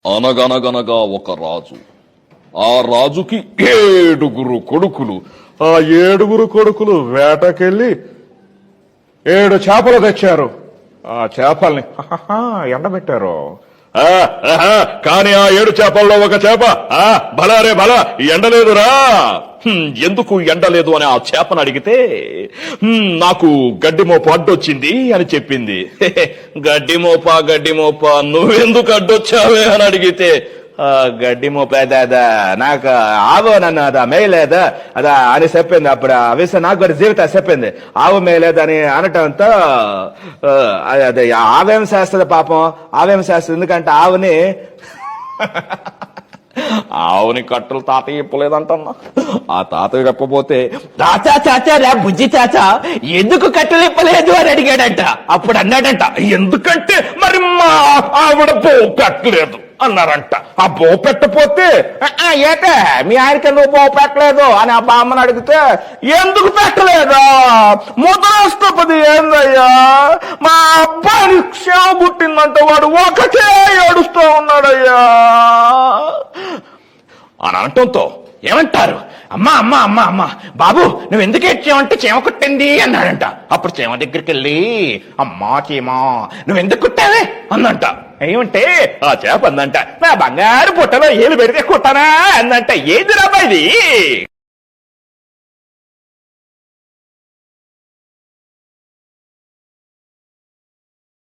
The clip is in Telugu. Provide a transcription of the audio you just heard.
అనగనగనగా ఒక రాజు. ఆ రాజుకి 7 కొడుకులు. ఆ 7 కొడుకులు వేటకెళ్ళి 7 చేపలు తెచ్చారు. ఆ చేపల్ని ఎండబెట్టారు. కానీ ఆ 7 చేపల్లో ఒక చేప భలారే భలా ఎండలేదురా. ఎందుకు ఎండలేదు అని ఆ చేపను అడిగితే నాకు గడ్డి మోప అడ్డొచ్చింది అని చెప్పింది. గడ్డి మోప నువ్వెందుకు అడ్డొచ్చావే అని అడిగితే గడ్డి మోపేదా నాకు ఆవు నన్ను అదా మేయలేదా అదా అని చెప్పింది. అప్పుడు ఆ విషయం నాకు కూడా జీవితం చెప్పింది. ఆవు మేయలేదని అనటంతో అదే ఆవేం చేస్తుంది పాపం, ఆవేం చేస్తుంది. ఎందుకంటే ఆవుని కట్టలు తాతయ్య ఇప్పలేదంటమ్మా. ఆ తాతయ్య చెప్పబోతే చాచా బుజ్జి చాచా ఎందుకు కట్టలు ఇప్పలేదు అని అడిగాడంట. అప్పుడు అన్నాడంట ఎందుకంటే మరి మా ఆవిడ పో కట్టలేదు అన్నారంట. ఆ బో పెట్టపోతే ఏటే మీ ఆయనకి నువ్వు బో పెట్టలేదు అని ఆ బామ్మని అడిగితే ఎందుకు పెట్టలేదా ముదరాష్ట్రపతి ఏందయ్యా మా అబ్బాయిని క్షేమ పుట్టిందంటే వాడు ఒకటే ఏడుస్తూ ఉన్నాడయ్యా అని అనటంతో ఏమంటారు అమ్మా అమ్మా అమ్మా అమ్మా బాబు నువ్వు ఎందుకు ఏడ్చావంటే చీమ కుట్టింది అన్నాడంట. అప్పుడు చీమ దగ్గరికి వెళ్ళి అమ్మా చీమా నువ్వు ఎందుకు కుట్టావే అందంట. ఏమంటే ఆ చేప అందంట నా బంగారు పుట్టలో ఏలు పెడితే కుట్టనా అందంట. ఏది రాబాయిది